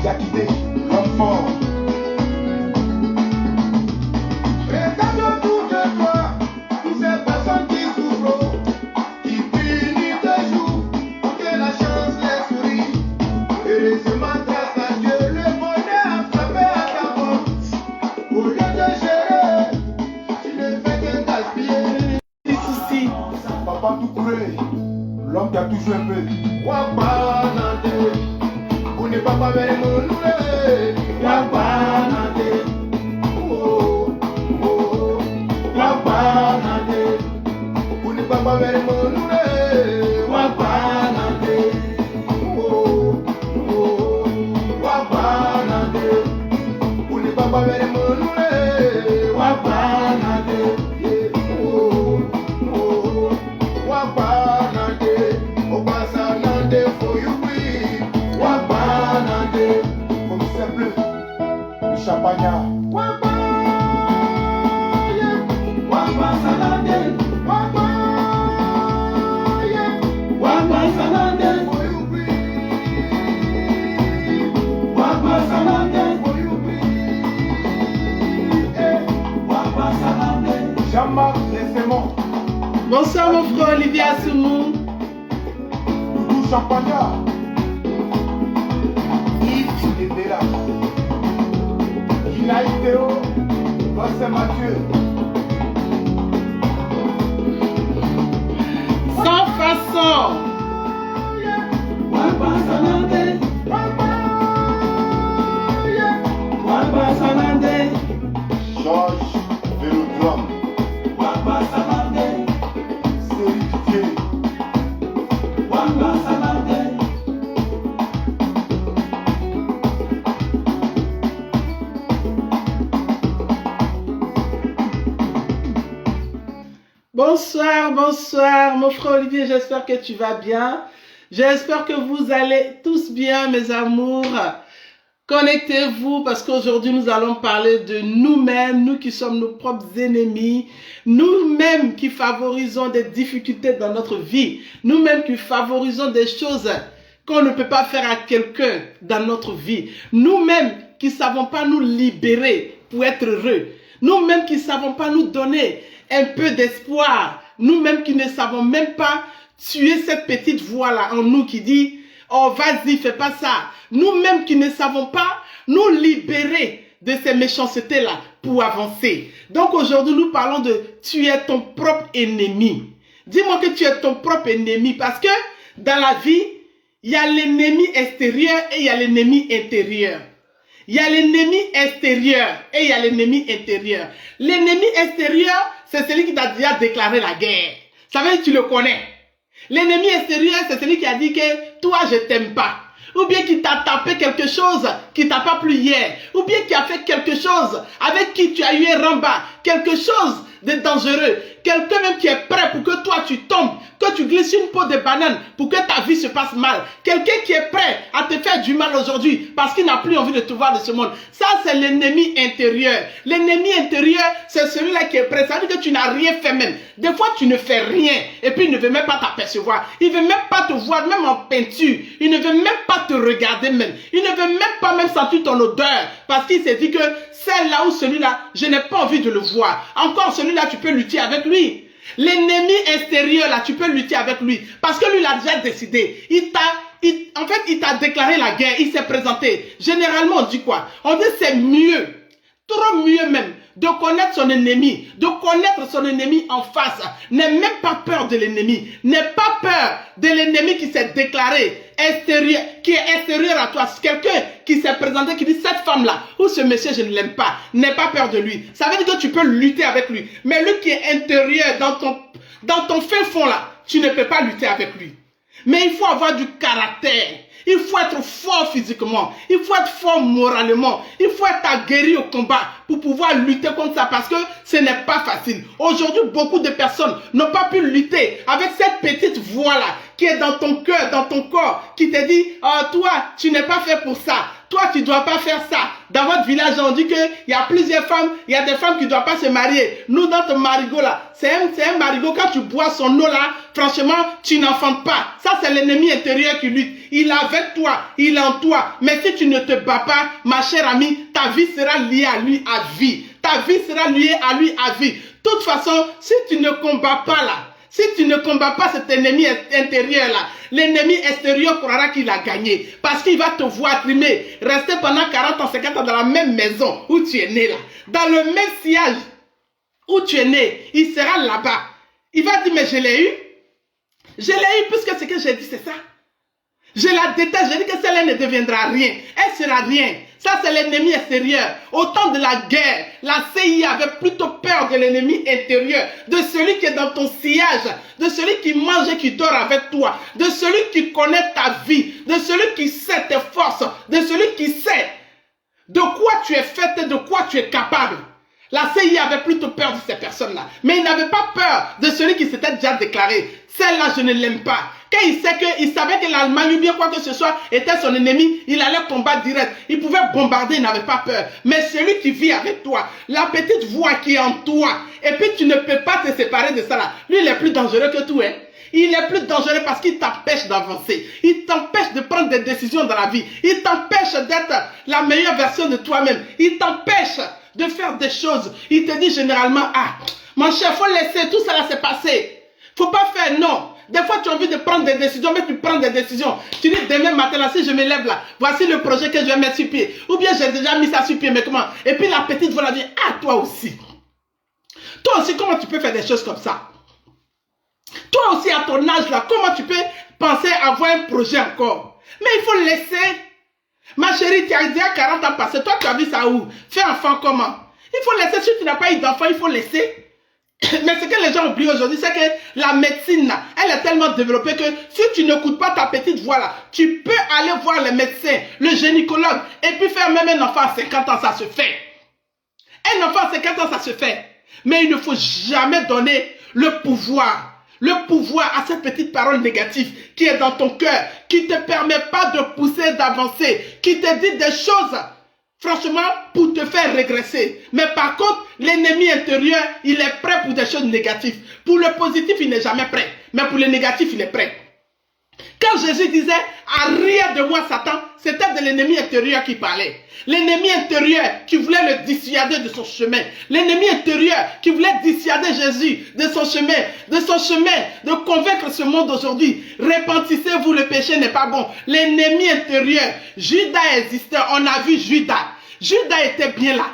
Yakidé, l'homme fort. Regarde autour de toi, toutes ces personnes qui souffrent, qui prient nuit et jour, pour que la chance les sourit. Heureusement, grâce à Dieu, le bonheur a frappé à ta porte. Au lieu de gérer, tu ne fais que gaspiller. Des soucis. Papa tout couré, l'homme qui a toujours un peu. Wabanade, vous n'êtes pas vers mon noué. Wabanade, oh, oh, Wabanade, vous n'êtes pas vers mon noué. Wabanade, oh, oh, Wabanade, vous n'êtes pas vers mon noué. Wabanade, oh, oh, Wabanade, Obasanade for you we. Wabanade, commissaire bleu, le champagnat. Wabanade, Wabanade, Wabanade for you we. Wabanade for you we. Wabanade. Jean-Marc Lessemont. Bonsoir mon frère Olivier Assoumou. Doudou Champagnat. Yves Edela. Inaïteo. Vincent Mathieu. Sans façon. Wabanade. Wabanade. Georges Vélodrome. Wabanade. Séritier. Wabanade. Bonsoir, bonsoir mon frère Olivier, j'espère que tu vas bien. J'espère que vous allez tous bien mes amours. Connectez-vous parce qu'aujourd'hui nous allons parler de nous-mêmes, nous qui sommes nos propres ennemis, nous-mêmes qui favorisons des difficultés dans notre vie, nous-mêmes qui favorisons des choses qu'on ne peut pas faire à quelqu'un dans notre vie, nous-mêmes qui ne savons pas nous libérer pour être heureux, nous-mêmes qui ne savons pas nous donner un peu d'espoir, nous-mêmes qui ne savons même pas tuer cette petite voix-là en nous qui dit « Oh, vas-y, fais pas ça ». Nous-mêmes qui ne savons pas nous libérer de ces méchancetés-là pour avancer. Donc aujourd'hui, nous parlons de « tu es ton propre ennemi ». Dis-moi que tu es ton propre ennemi parce que dans la vie, il y a l'ennemi extérieur et il y a l'ennemi intérieur. Il y a l'ennemi extérieur et il y a l'ennemi intérieur. L'ennemi extérieur, c'est celui qui t'a déjà déclaré la guerre. Ça veut dire que tu le connais. L'ennemi extérieur, c'est celui qui a dit que toi, je t'aime pas. Ou bien qui t'a tapé quelque chose qui t'a pas plu hier. Ou bien qui a fait quelque chose avec qui tu as eu un rembat. Quelque chose de dangereux. Quelqu'un même qui est prêt pour que toi tu tombes, que tu glisses une peau de banane pour que ta vie se passe mal. Quelqu'un qui est prêt à te faire du mal aujourd'hui parce qu'il n'a plus envie de te voir de ce monde. Ça, c'est l'ennemi intérieur. L'ennemi intérieur, c'est celui-là qui est prêt. Ça veut dire que tu n'as rien fait même. Des fois, tu ne fais rien et puis il ne veut même pas t'apercevoir. Il ne veut même pas te voir, même en peinture. Il ne veut même pas te regarder même. Il ne veut même pas même sentir ton odeur parce qu'il s'est dit que celle-là ou celui-là, je n'ai pas envie de le voir. Encore celui-là, tu peux lutter avec lui. L'ennemi extérieur, là, tu peux lutter avec lui. Parce que lui, il a déjà décidé. En fait, il t'a déclaré la guerre. Il s'est présenté. Généralement, on dit quoi? On dit c'est mieux. Trop mieux même. De connaître son ennemi. De connaître son ennemi en face. N'aie même pas peur de l'ennemi. N'aie pas peur de l'ennemi qui s'est déclaré extérieur, qui est extérieur à toi. Quelqu'un qui s'est présenté, qui dit cette femme-là, ou ce monsieur, je ne l'aime pas. N'aie pas peur de lui. Ça veut dire que tu peux lutter avec lui. Mais lui qui est intérieur, dans ton fin fond là, tu ne peux pas lutter avec lui. Mais il faut avoir du caractère. Il faut être fort physiquement. Il faut être fort moralement. Il faut être aguerri au combat pour pouvoir lutter contre ça parce que ce n'est pas facile. Aujourd'hui, beaucoup de personnes n'ont pas pu lutter avec cette petite voix-là qui est dans ton cœur, dans ton corps, qui te dit, oh, toi, tu n'es pas fait pour ça. toi, tu ne dois pas faire ça. Dans votre village, on dit qu'il y a plusieurs femmes, il y a des femmes qui ne doivent pas se marier. Nous, dans ton marigot là, c'est un marigot, quand tu bois son eau là, franchement, tu n'enfantes pas. Ça, c'est l'ennemi intérieur qui lutte. Il est avec toi, il est en toi. Mais si tu ne te bats pas, ma chère amie, ta vie sera liée à lui à vie. Ta vie sera liée à lui à vie. De toute façon, si tu ne combats pas là, si tu ne combats pas cet ennemi intérieur là, l'ennemi extérieur croira qu'il a gagné. Parce qu'il va te voir trimer, rester pendant 40 ans, 50 ans dans la même maison où tu es né là. Dans le même sillage où tu es né, il sera là-bas. Il va dire, mais je l'ai eu. Je l'ai eu puisque ce que j'ai dit, c'est ça. Je la déteste, je dis que celle-là ne deviendra rien. Elle sera rien. Ça, c'est l'ennemi extérieur. Au temps de la guerre, la CIA avait plutôt peur de l'ennemi intérieur, de celui qui est dans ton sillage, de celui qui mange et qui dort avec toi, de celui qui connaît ta vie, de celui qui sait tes forces, de celui qui sait de quoi tu es fait et de quoi tu es capable. La CIA avait plutôt peur de ces personnes-là. Mais il n'avait pas peur de celui qui s'était déjà déclaré. Celle-là, je ne l'aime pas. Quand il savait que l'Allemagne ou bien quoi que ce soit était son ennemi, il allait combattre direct. Il pouvait bombarder, il n'avait pas peur. Mais celui qui vit avec toi, la petite voix qui est en toi, et puis tu ne peux pas te séparer de ça là. Lui, il est plus dangereux que tout, hein. Il est plus dangereux parce qu'il t'empêche d'avancer. Il t'empêche de prendre des décisions dans la vie. Il t'empêche d'être la meilleure version de toi-même. Il t'empêche de faire des choses. Il te dit généralement, ah, mon cher, faut laisser, tout ça là s'est passé. Faut pas faire, non. Des fois, tu as envie de prendre des décisions, mais tu prends des décisions. Tu dis, demain matin, là, si je me lève là, voici le projet que je vais mettre sur pied. Ou bien, j'ai déjà mis ça sur pied, mais comment? Et puis, la petite va la dire, ah, toi aussi. Toi aussi, comment tu peux faire des choses comme ça? Toi aussi, à ton âge là, comment tu peux penser avoir un projet encore? Mais il faut laisser. Ma chérie, tu as déjà 40 ans passés. Toi, tu as vu ça où? Faire enfant comment? Il faut laisser. Si tu n'as pas eu d'enfant, il faut laisser. Mais ce que les gens oublient aujourd'hui, c'est que la médecine, là, elle est tellement développée que si tu n'écoutes pas ta petite voix là, tu peux aller voir le médecin, le gynécologue, et puis faire même un enfant à 50 ans, ça se fait. Un enfant à 50 ans, ça se fait. Mais il ne faut jamais donner le pouvoir à cette petite parole négative qui est dans ton cœur, qui ne te permet pas de pousser, d'avancer, qui te dit des choses, franchement, pour te faire régresser. Mais par contre, l'ennemi intérieur, il est prêt pour des choses négatives. Pour le positif, il n'est jamais prêt. Mais pour le négatif, il est prêt. Quand Jésus disait, arrière de moi, Satan, c'était de l'ennemi intérieur qui parlait. L'ennemi intérieur qui voulait le dissuader de son chemin. L'ennemi intérieur qui voulait dissuader Jésus de son chemin, de convaincre ce monde aujourd'hui. Repentissez-vous, le péché n'est pas bon. L'ennemi intérieur, Judas existait, on a vu Judas. Judas était bien là.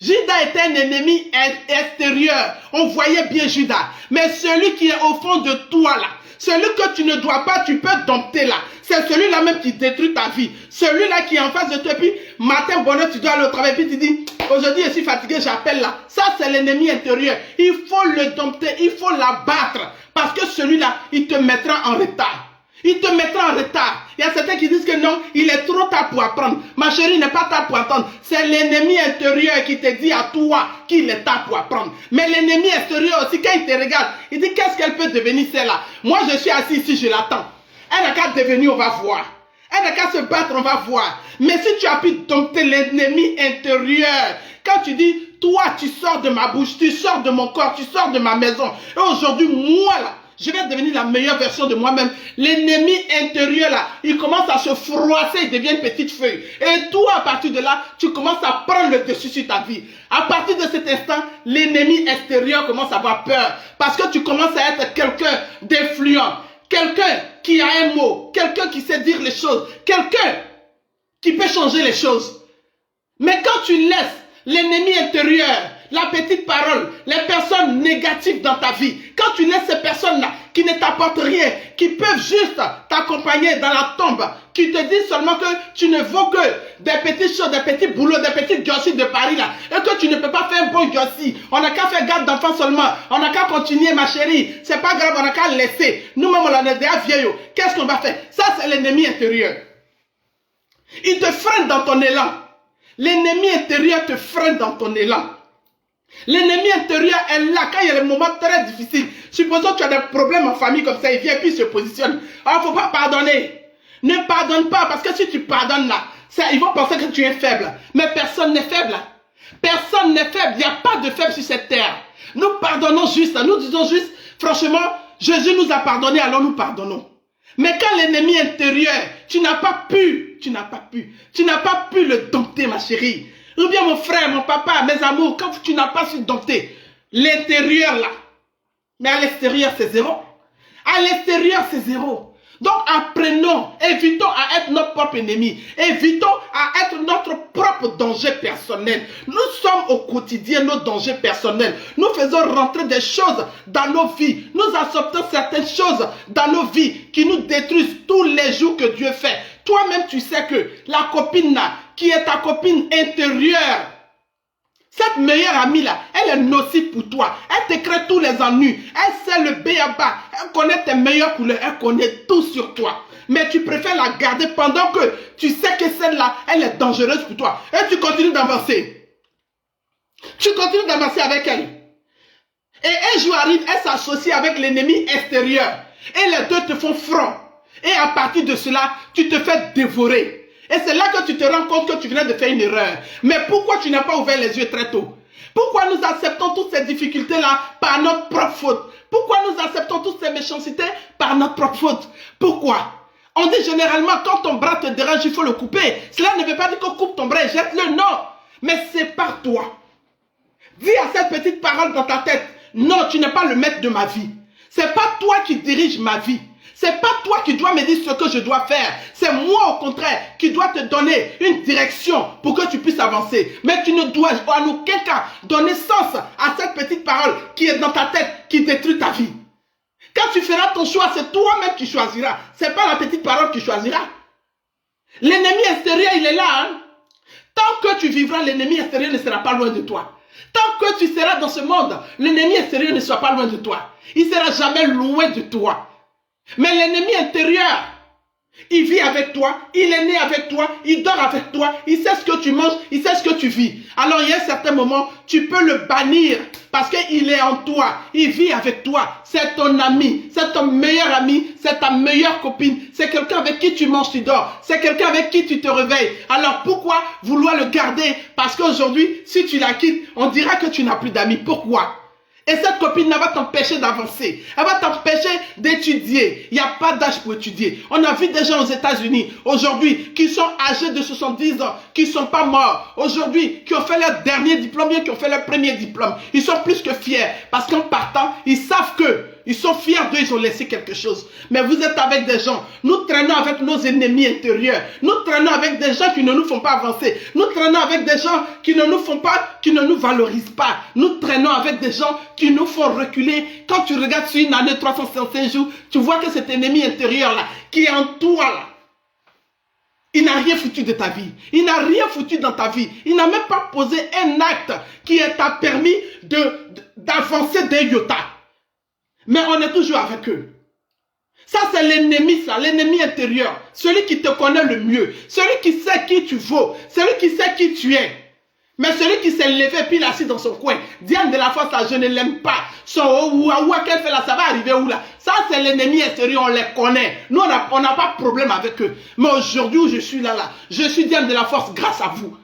Judas était un ennemi extérieur. On voyait bien Judas. Mais celui qui est au fond de toi là, celui que tu ne dois pas, tu peux dompter là. C'est celui-là même qui détruit ta vie. Celui-là qui est en face de toi, puis matin, bonheur, tu dois aller au travail, puis tu dis, aujourd'hui je suis fatigué, j'appelle là. Ça, c'est l'ennemi intérieur. Il faut le dompter, il faut l'abattre. Parce que celui-là, il te mettra en retard. Il te mettra en retard. Il y a certains qui disent que non, il est trop tard pour apprendre. Ma chérie, il n'est pas tard pour apprendre. C'est l'ennemi intérieur qui te dit à toi qu'il est tard pour apprendre. Mais l'ennemi extérieur aussi, quand il te regarde, il dit qu'est-ce qu'elle peut devenir celle-là. Moi, je suis assis ici, je l'attends. Elle n'a qu'à devenir, on va voir. Elle n'a qu'à se battre, on va voir. Mais si tu as pu dompter l'ennemi intérieur, quand tu dis, toi, tu sors de ma bouche, tu sors de mon corps, tu sors de ma maison. Et aujourd'hui, moi, là, je vais devenir la meilleure version de moi-même. L'ennemi intérieur là, il commence à se froisser, il devient une petite feuille. Et toi, à partir de là, tu commences à prendre le dessus sur ta vie. À partir de cet instant, l'ennemi extérieur commence à avoir peur. Parce que tu commences à être quelqu'un d'influent. Quelqu'un qui a un mot. Quelqu'un qui sait dire les choses. Quelqu'un qui peut changer les choses. Mais quand tu laisses l'ennemi intérieur, la petite parole, les personnes négatives dans ta vie, quand tu laisses ces personnes-là qui ne t'apportent rien, qui peuvent juste t'accompagner dans la tombe, qui te disent seulement que tu ne vaux que des petites choses, des petits boulots, des petites gossis de Paris là, et que tu ne peux pas faire un bon gossi. On n'a qu'à faire garde d'enfants seulement, on n'a qu'à continuer ma chérie, c'est pas grave, on n'a qu'à laisser. Nous-mêmes on en est déjà vieillots, qu'est-ce qu'on va faire? Ça c'est l'ennemi intérieur. Il te freine dans ton élan. L'ennemi intérieur te freine dans ton élan. L'ennemi intérieur est là quand il y a des moments très difficiles. Supposons que tu as des problèmes en famille comme ça, il vient puis il se positionne. Alors il ne faut pas pardonner. Ne pardonne pas parce que si tu pardonnes là, Ils vont penser que tu es faible. Mais personne n'est faible. Personne n'est faible. Il n'y a pas de faible sur cette terre. Nous pardonnons juste. Nous disons juste, franchement, Jésus nous a pardonné, alors nous pardonnons. Mais quand l'ennemi intérieur, tu n'as pas pu le dompter, ma chérie. Ou bien mon frère, mon papa, mes amours, quand tu n'as pas su dompter l'intérieur là. Mais à l'extérieur, c'est zéro. À l'extérieur, c'est zéro. Donc apprenons, évitons à être notre propre ennemi. Évitons à être notre propre danger personnel. Nous sommes au quotidien nos dangers personnels. Nous faisons rentrer des choses dans nos vies. Nous acceptons certaines choses dans nos vies qui nous détruisent tous les jours que Dieu fait. Toi-même, tu sais que la copine là, qui est ta copine intérieure, cette meilleure amie là, elle est nocive pour toi. Elle te crée tous les ennuis. Elle sait le béaba. Elle connaît tes meilleures couleurs. Elle connaît tout sur toi. Mais tu préfères la garder pendant que tu sais que celle-là, elle est dangereuse pour toi. Et tu continues d'avancer. Tu continues d'avancer avec elle. Et un jour arrive, elle s'associe avec l'ennemi extérieur. Et les deux te font front. Et à partir de cela, tu te fais dévorer. Et c'est là que tu te rends compte que tu venais de faire une erreur. Mais pourquoi tu n'as pas ouvert les yeux très tôt? Pourquoi nous acceptons toutes ces difficultés-là par notre propre faute? Pourquoi nous acceptons toutes ces méchancetés par notre propre faute? Pourquoi? On dit généralement, quand ton bras te dérange, il faut le couper. Cela ne veut pas dire qu'on coupe ton bras et jette-le, non. Mais c'est par toi. Dis à cette petite parole dans ta tête, non, tu n'es pas le maître de ma vie. C'est pas toi qui dirige ma vie. C'est pas toi qui dois me dire ce que je dois faire. C'est moi, au contraire, qui dois te donner une direction pour que tu puisses avancer. Mais tu ne dois en aucun cas donner sens à cette petite parole qui est dans ta tête, qui détruit ta vie. Quand tu feras ton choix, c'est toi-même qui choisiras. C'est pas la petite parole qui choisira. L'ennemi extérieur, il est là. Hein? Tant que tu vivras, l'ennemi extérieur ne sera pas loin de toi. Tant que tu seras dans ce monde, l'ennemi extérieur ne sera pas loin de toi. Il ne sera jamais loin de toi. Mais l'ennemi intérieur, il vit avec toi, il est né avec toi, il dort avec toi, il sait ce que tu manges, il sait ce que tu vis. Alors il y a un certain moment, tu peux le bannir parce qu'il est en toi, il vit avec toi. C'est ton ami, c'est ton meilleur ami, c'est ta meilleure copine, c'est quelqu'un avec qui tu manges, tu dors, c'est quelqu'un avec qui tu te réveilles. Alors pourquoi vouloir le garder? Parce qu'aujourd'hui, si tu la quittes, on dira que tu n'as plus d'amis. Pourquoi? Et cette copine va t'empêcher d'avancer. Elle va t'empêcher d'étudier. Il n'y a pas d'âge pour étudier. On a vu des gens aux États-Unis aujourd'hui qui sont âgés de 70 ans, qui ne sont pas morts. Aujourd'hui, qui ont fait leur dernier diplôme, qui ont fait leur premier diplôme. Ils sont plus que fiers. Parce qu'en partant, ils savent ils sont fiers d'eux, ils ont laissé quelque chose. Mais vous êtes avec des gens. Nous traînons avec nos ennemis intérieurs. Nous traînons avec des gens qui ne nous font pas avancer. Nous traînons avec des gens qui ne nous font pas, qui ne nous valorisent pas. Nous traînons avec des gens qui nous font reculer. Quand tu regardes sur une année 365 jours, tu vois que cet ennemi intérieur-là, qui est en toi, là, il n'a rien foutu de ta vie. Il n'a rien foutu dans ta vie. Il n'a même pas posé un acte qui t'a permis d'avancer d'un iota. Mais on est toujours avec eux. Ça, c'est l'ennemi, ça, l'ennemi intérieur. Celui qui te connaît le mieux. Celui qui sait qui tu vaux. Celui qui sait qui tu es. Mais celui qui s'est levé puis il est assis dans son coin. Diane de la Force, je ne l'aime pas. Son où qu'elle fait là, ça va arriver où là? Ça, c'est l'ennemi extérieur, on les connaît. Nous, on n'a pas de problème avec eux. Mais aujourd'hui où je suis là, je suis Diane de la Force grâce à vous.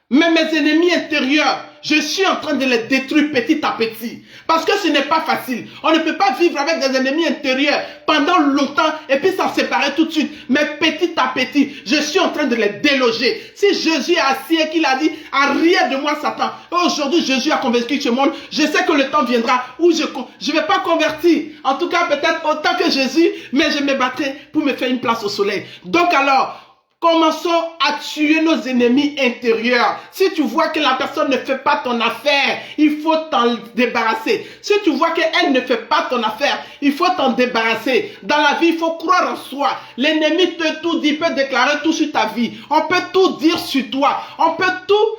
Mais mes ennemis intérieurs, je suis en train de les détruire petit à petit. Parce que ce n'est pas facile. On ne peut pas vivre avec des ennemis intérieurs pendant longtemps et puis s'en séparer tout de suite. Mais petit à petit, je suis en train de les déloger. Si Jésus est assis et qu'il a dit, arrière de moi Satan. Aujourd'hui, Jésus a convaincu ce monde. Je sais que le temps viendra où je ne vais pas convertir. En tout cas, peut-être autant que Jésus, mais je me battrai pour me faire une place au soleil. Donc alors, commençons à tuer nos ennemis intérieurs. Si tu vois que la personne ne fait pas ton affaire, il faut t'en débarrasser. Si tu vois qu'elle ne fait pas ton affaire, il faut t'en débarrasser. Dans la vie, il faut croire en soi. L'ennemi te tout dit, peut déclarer tout sur ta vie. On peut tout dire sur toi. On peut tout.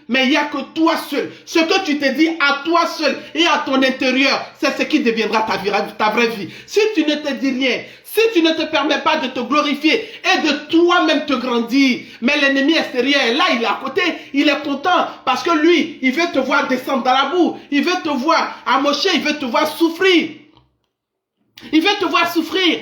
Mais il n'y a que toi seul. Ce que tu te dis à toi seul et à ton intérieur, c'est ce qui deviendra ta vraie vie. Si tu ne te dis rien, si tu ne te permets pas de te glorifier et de toi-même te grandir, mais l'ennemi extérieur est là, il est à côté, il est content parce que lui, il veut te voir descendre dans la boue, il veut te voir amocher, il veut te voir souffrir. Il veut te voir souffrir.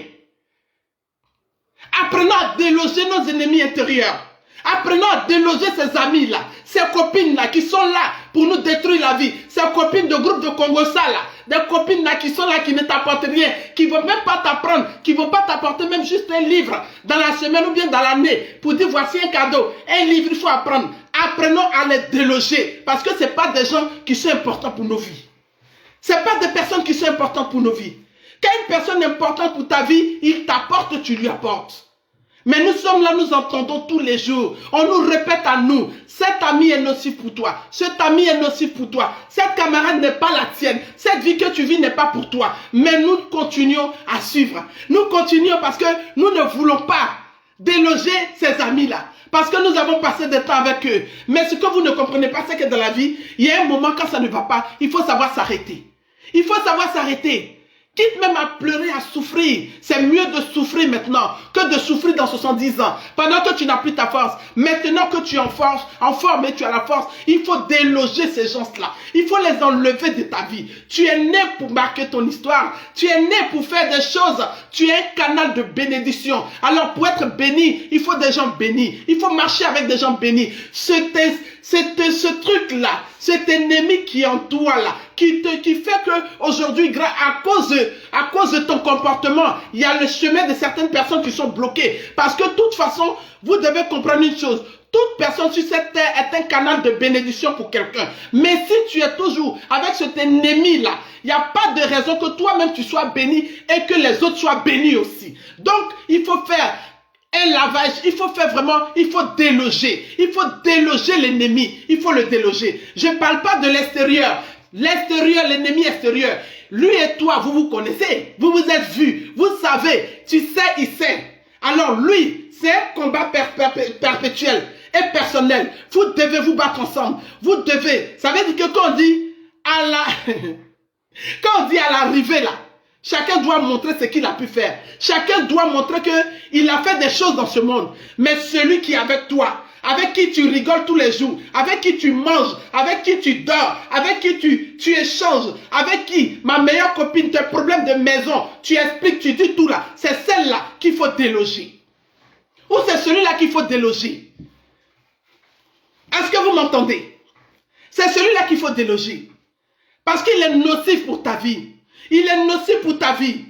Apprenons à déloger nos ennemis intérieurs. Apprenons à déloger ces amis-là, ces copines-là qui sont là pour nous détruire la vie. Ces copines de groupe de Congossa là, des copines-là qui sont là, qui ne t'apportent rien, qui ne vont même pas t'apprendre, qui ne vont pas t'apporter même juste un livre dans la semaine ou bien dans l'année pour dire voici un cadeau, un livre, il faut apprendre. Apprenons à les déloger parce que ce n'est pas des gens qui sont importants pour nos vies. Ce n'est pas des personnes qui sont importantes pour nos vies. Quand une personne est importante pour ta vie, il t'apporte, tu lui apportes. Mais nous sommes là, nous entendons tous les jours. On nous répète à nous, cet ami est nocif pour toi. Cet ami est nocif pour toi. Cette camarade n'est pas la tienne. Cette vie que tu vis n'est pas pour toi. Mais nous continuons à suivre. Nous continuons parce que nous ne voulons pas déloger ces amis-là. Parce que nous avons passé des temps avec eux. Mais ce que vous ne comprenez pas, c'est que dans la vie, il y a un moment quand ça ne va pas, il faut savoir s'arrêter. Il faut savoir s'arrêter. Quitte même à pleurer, à souffrir. C'est mieux de souffrir maintenant que de souffrir dans 70 ans. Pendant que tu n'as plus ta force. Maintenant que tu es en forme et tu as la force, il faut déloger ces gens-là. Il faut les enlever de ta vie. Tu es né pour marquer ton histoire. Tu es né pour faire des choses. Tu es un canal de bénédiction. Alors pour être béni, il faut des gens bénis. Il faut marcher avec des gens bénis. Ce truc-là, cet ennemi qui est en toi là, qui fait que aujourd'hui, à cause de ton comportement, il y a le chemin de certaines personnes qui sont bloquées. Parce que de toute façon, vous devez comprendre une chose. Toute personne sur cette terre est un canal de bénédiction pour quelqu'un. Mais si tu es toujours avec cet ennemi-là, il n'y a pas de raison que toi-même tu sois béni et que les autres soient bénis aussi. Donc, il faut faire un lavage, il faut faire vraiment, il faut déloger. Il faut déloger l'ennemi, il faut le déloger. Je ne parle pas de l'extérieur. L'extérieur, l'ennemi extérieur. Lui et toi, vous vous connaissez. Vous vous êtes vus. Vous savez. Tu sais, il sait. Alors lui, c'est un combat perpétuel et personnel. Vous devez vous battre ensemble. Vous devez. Ça veut dire que quand on dit à la... quand on dit à l'arrivée là, chacun doit montrer ce qu'il a pu faire. Chacun doit montrer qu'il a fait des choses dans ce monde. Mais celui qui est avec toi, avec qui tu rigoles tous les jours, avec qui tu manges, avec qui tu dors, avec qui tu échanges, avec qui, ma meilleure copine, tes problèmes de maison, tu expliques, tu dis tout là, c'est celle-là qu'il faut déloger. Ou c'est celui-là qu'il faut déloger. Est-ce que vous m'entendez? C'est celui-là qu'il faut déloger. Parce qu'il est nocif pour ta vie. Il est nocif pour ta vie.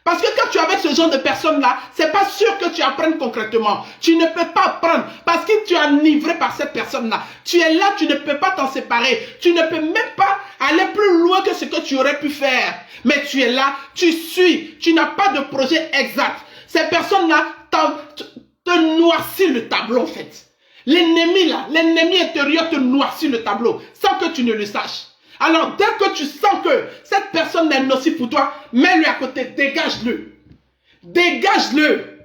Parce que quand tu es avec ce genre de personnes-là, c'est pas sûr que tu apprennes concrètement. Tu ne peux pas apprendre parce que tu es enivré par cette personne-là. Tu es là, tu ne peux pas t'en séparer. Tu ne peux même pas aller plus loin que ce que tu aurais pu faire. Mais tu es là, tu suis, tu n'as pas de projet exact. Ces personnes-là te noircissent le tableau en fait. L'ennemi là, l'ennemi intérieur te noircit le tableau sans que tu ne le saches. Alors, dès que tu sens que cette personne est nocive pour toi, mets-le à côté, dégage-le. Dégage-le.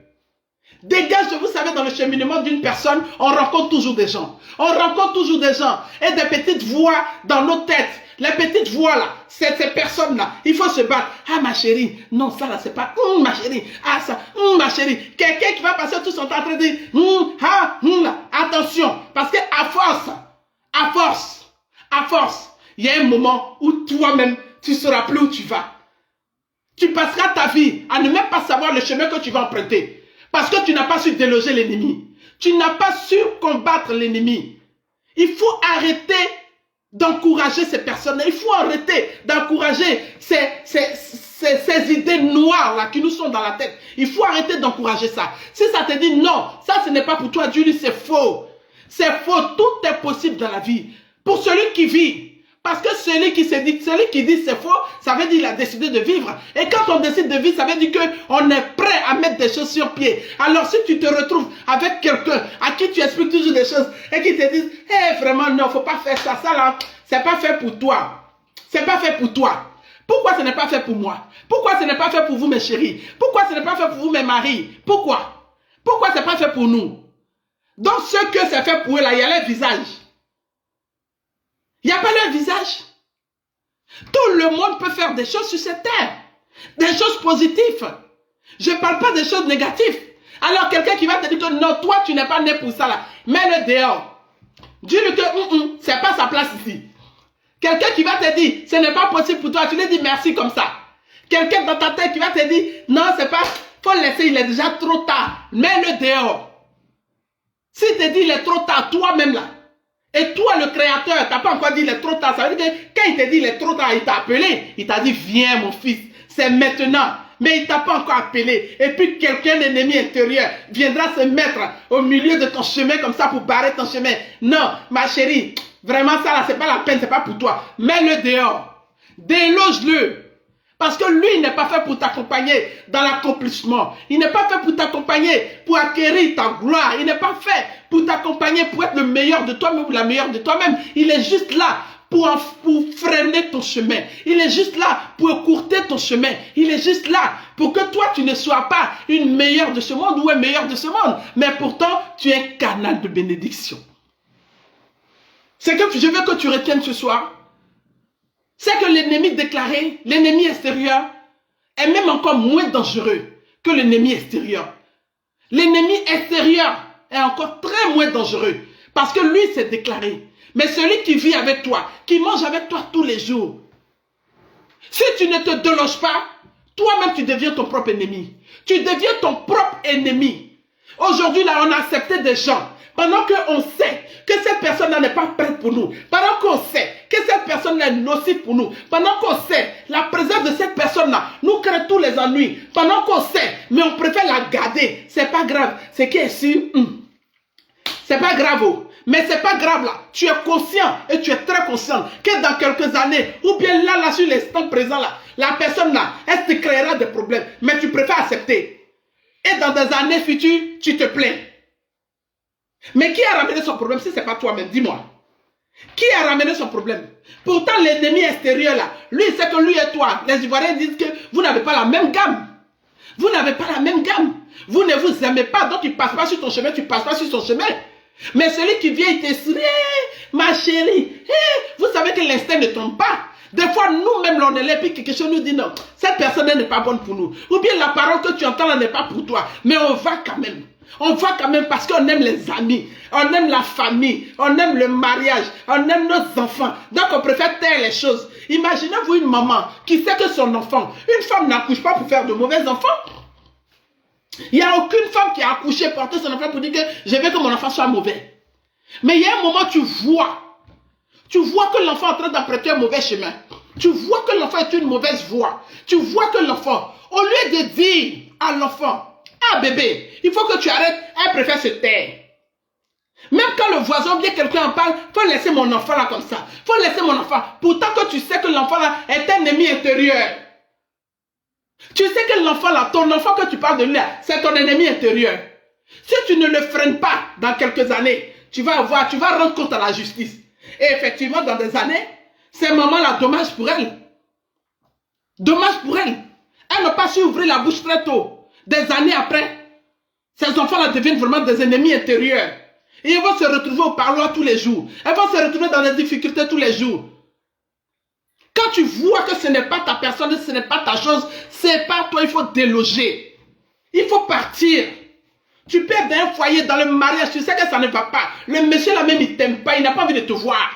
Dégage-le. Vous savez, dans le cheminement d'une personne, on rencontre toujours des gens. On rencontre toujours des gens. Et des petites voix dans nos têtes. Les petites voix là, c'est ces personnes-là. Il faut se battre. Ah, ma chérie. Non, ça là, c'est pas. Ma chérie. Ah, ça. Ma chérie. Quelqu'un qui va passer tout son temps en train de dire. Là. Attention. Parce que à force, il y a un moment où toi-même, tu ne sauras plus où tu vas. Tu passeras ta vie à ne même pas savoir le chemin que tu vas emprunter. Parce que tu n'as pas su déloger l'ennemi. Tu n'as pas su combattre l'ennemi. Il faut arrêter d'encourager ces personnes. Il faut arrêter d'encourager ces idées noires là qui nous sont dans la tête. Il faut arrêter d'encourager ça. Si ça te dit non, ça ce n'est pas pour toi, Julie, c'est faux. C'est faux. Tout est possible dans la vie. Pour celui qui vit. Parce que celui qui dit c'est faux, ça veut dire qu'il a décidé de vivre. Et quand on décide de vivre, ça veut dire qu'on est prêt à mettre des choses sur pied. Alors si tu te retrouves avec quelqu'un à qui tu expliques toujours des choses et qui te disent, vraiment non, faut pas faire ça, ça là, c'est pas fait pour toi. C'est pas fait pour toi. Pourquoi ce n'est pas fait pour moi? Pourquoi ce n'est pas fait pour vous mes chéris? Pourquoi ce n'est pas fait pour vous mes maris? Pourquoi? Pourquoi ce n'est pas fait pour nous? Donc ce que c'est fait pour eux là, il y a leur visage. Il n'y a pas leur visage. Tout le monde peut faire des choses sur cette terre. Des choses positives. Je ne parle pas des choses négatives. Alors quelqu'un qui va te dire que non, toi tu n'es pas né pour ça là. Mets-le dehors. Dis-lui que c'est pas sa place ici. Quelqu'un qui va te dire ce n'est pas possible pour toi, tu lui dis merci comme ça. Quelqu'un dans ta tête qui va te dire non, c'est pas, Faut le laisser, il est déjà trop tard. Mets-le dehors. Si te dit il est trop tard, toi-même là, et toi le créateur, t'as pas encore dit il est trop tard, ça veut dire que quand il te dit il est trop tard, il t'a appelé, il t'a dit viens mon fils, c'est maintenant. Mais il t'a pas encore appelé. Et puis quelqu'un d'ennemi intérieur viendra se mettre au milieu de ton chemin comme ça pour barrer ton chemin. Non, ma chérie, vraiment ça là, c'est pas la peine, c'est pas pour toi. Mets-le dehors. Déloge-le. Parce que lui, il n'est pas fait pour t'accompagner dans l'accomplissement. Il n'est pas fait pour t'accompagner pour acquérir ta gloire. Il n'est pas fait pour t'accompagner pour être le meilleur de toi-même ou la meilleure de toi-même. Il est juste là pour freiner ton chemin. Il est juste là pour écourter ton chemin. Il est juste là pour que toi, tu ne sois pas une meilleure de ce monde ou un meilleur de ce monde. Mais pourtant, tu es un canal de bénédiction. C'est que je veux que tu retiennes ce soir. C'est que l'ennemi déclaré, l'ennemi extérieur, est même encore moins dangereux que l'ennemi extérieur. L'ennemi extérieur est encore très moins dangereux parce que lui s'est déclaré. Mais celui qui vit avec toi, qui mange avec toi tous les jours, si tu ne te déloges pas, toi-même tu deviens ton propre ennemi. Tu deviens ton propre ennemi. Aujourd'hui, là, on a accepté des gens. Pendant qu'on sait que cette personne-là n'est pas prête pour nous, pendant qu'on sait que cette personne-là est nocive pour nous, pendant qu'on sait la présence de cette personne-là nous crée tous les ennuis, pendant qu'on sait, mais on préfère la garder, c'est pas grave, c'est qui est sûr, c'est pas grave, mais c'est pas grave là, tu es conscient et tu es très conscient que dans quelques années, ou bien là sur l'instant présent là, la personne là, elle te créera des problèmes, mais tu préfères accepter. Et dans des années futures, tu te plains. Mais qui a ramené son problème si ce n'est pas toi-même? Dis-moi. Qui a ramené son problème? Pourtant, l'ennemi extérieur là, lui, c'est que lui et toi, les Ivoiriens disent que vous n'avez pas la même gamme. Vous n'avez pas la même gamme. Vous ne vous aimez pas, donc il ne passe pas sur ton chemin, tu ne passes pas sur son chemin. Mais celui qui vient, il te dit, ma chérie, vous savez que l'instinct ne tombe pas. Des fois, nous-mêmes, on est là, puis quelque chose nous dit non, cette personne n'est pas bonne pour nous. Ou bien la parole que tu entends là n'est pas pour toi. Mais on va quand même. On va quand même parce qu'on aime les amis, on aime la famille, on aime le mariage, on aime nos enfants. Donc on préfère taire les choses. Imaginez-vous une maman qui sait que son enfant, une femme n'accouche pas pour faire de mauvais enfants. Il n'y a aucune femme qui a accouché, porté son enfant pour dire que je veux que mon enfant soit mauvais. Mais il y a un moment tu vois que l'enfant est en train d'emprunter un mauvais chemin. Tu vois que l'enfant est une mauvaise voie. Tu vois que l'enfant, au lieu de dire à l'enfant, ah bébé, il faut que tu arrêtes, elle préfère se taire. Même quand le voisin ou bien quelqu'un en parle, il faut laisser mon enfant là comme ça. Il faut laisser mon enfant. Pourtant que tu sais que l'enfant là est un ennemi intérieur. Tu sais que l'enfant là, ton enfant que tu parles de lui là, c'est ton ennemi intérieur. Si tu ne le freines pas dans quelques années, tu vas rendre compte à la justice. Et effectivement, dans des années, ces mamans-là, dommage pour elles. Dommage pour elles. Elles n'ont pas su ouvrir la bouche très tôt. Des années après, ces enfants-là deviennent vraiment des ennemis intérieurs. Et ils vont se retrouver au parloir tous les jours. Elles vont se retrouver dans des difficultés tous les jours. Quand tu vois que ce n'est pas ta personne, ce n'est pas ta chose, c'est pas toi, il faut déloger. Il faut partir. Tu peux être dans un foyer, dans le mariage, tu sais que ça ne va pas. Le monsieur là même, il ne t'aime pas, il n'a pas envie de te voir.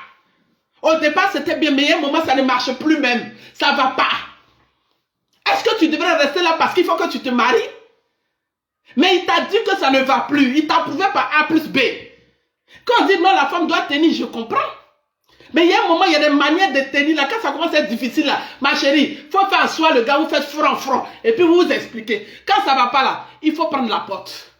Au départ, c'était bien, mais à un moment, ça ne marche plus même. Ça ne va pas. Est-ce que tu devrais rester là parce qu'il faut que tu te maries? Mais il t'a dit que ça ne va plus. Il t'a prouvé par A plus B. Quand on dit non, la femme doit tenir, je comprends. Mais il y a un moment, il y a des manières de tenir là. Quand ça commence à être difficile là, ma chérie, il faut faire asseoir le gars, vous faites front. Et puis vous vous expliquez. Quand ça ne va pas là, il faut prendre la porte.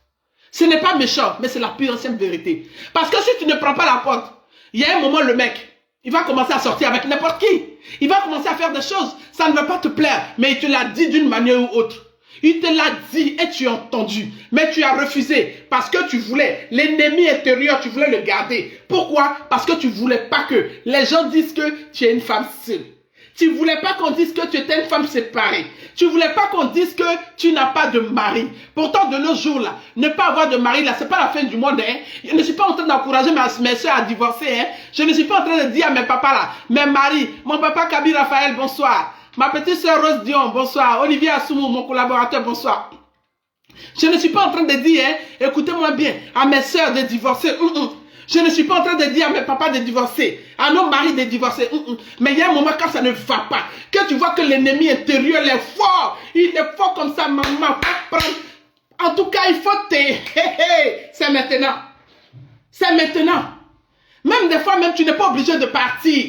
Ce n'est pas méchant, mais c'est la pure et simple vérité. Parce que si tu ne prends pas la porte, il y a un moment, le mec, il va commencer à sortir avec n'importe qui. Il va commencer à faire des choses. Ça ne va pas te plaire, mais il te l'a dit d'une manière ou autre. Il te l'a dit et tu as entendu. Mais tu as refusé parce que tu voulais l'ennemi intérieur, tu voulais le garder. Pourquoi? Parce que tu ne voulais pas que les gens disent que tu es une femme seule. Tu ne voulais pas qu'on dise que tu étais une femme séparée. Tu ne voulais pas qu'on dise que tu n'as pas de mari. Pourtant, de nos jours, là, ne pas avoir de mari, là, ce n'est pas la fin du monde. Hein. Je ne suis pas en train d'encourager mes soeurs à divorcer. Hein. Je ne suis pas en train de dire à mes papas, là, mes maris, mon papa Kabi Raphaël, bonsoir. Ma petite soeur Rose Dion, bonsoir. Olivier Assoumou, mon collaborateur, bonsoir. Je ne suis pas en train de dire, hein, écoutez-moi bien, à mes soeurs de divorcer. Je ne suis pas en train de dire à mes papas de divorcer, à nos maris de divorcer. Mais il y a un moment quand ça ne va pas, que tu vois que l'ennemi intérieur est fort. Il est fort comme ça, maman. En tout cas, il faut te... C'est maintenant. C'est maintenant. Même des fois, même tu n'es pas obligé de partir.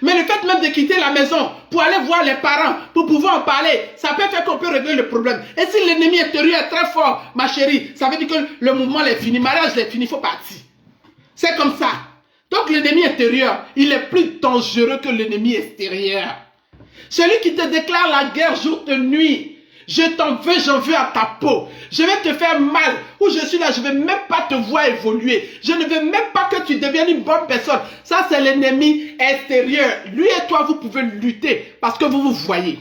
Mais le fait même de quitter la maison pour aller voir les parents, pour pouvoir en parler, ça peut faire qu'on peut régler le problème. Et si l'ennemi intérieur est très fort, ma chérie, ça veut dire que le mouvement est fini, le mariage est fini, il faut partir. C'est comme ça. Donc l'ennemi intérieur, il est plus dangereux que l'ennemi extérieur. Celui qui te déclare la guerre jour et nuit. Je t'en veux, j'en veux à ta peau. Je vais te faire mal. Où je suis là, je ne vais même pas te voir évoluer. Je ne veux même pas que tu deviennes une bonne personne. Ça, c'est l'ennemi extérieur. Lui et toi, vous pouvez lutter parce que vous vous voyez.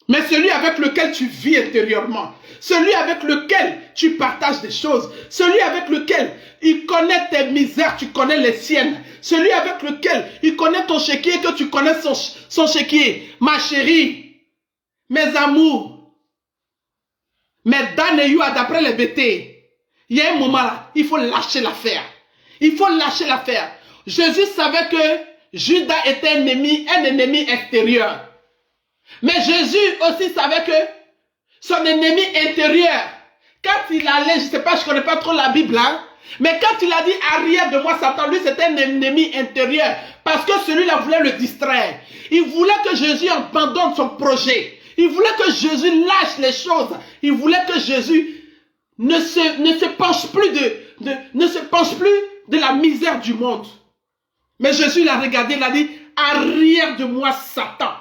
Mais celui avec lequel tu vis intérieurement, celui avec lequel tu partages des choses, celui avec lequel il connaît tes misères, tu connais les siennes, celui avec lequel il connaît ton chéquier, que tu connais son chéquier, ma chérie, mes amours, mes Dan et Youa, d'après les bêtés, il y a un moment là, il faut lâcher l'affaire. Il faut lâcher l'affaire. Jésus savait que Judas était un ennemi extérieur. Mais Jésus aussi savait que son ennemi intérieur, quand il allait, je ne sais pas, je ne connais pas trop la Bible, hein, mais quand il a dit arrière de moi Satan, lui c'était un ennemi intérieur, parce que celui-là voulait le distraire. Il voulait que Jésus abandonne son projet. Il voulait que Jésus lâche les choses. Il voulait que Jésus ne se penche plus de la misère du monde. Mais Jésus l'a regardé, il a dit, arrière de moi Satan.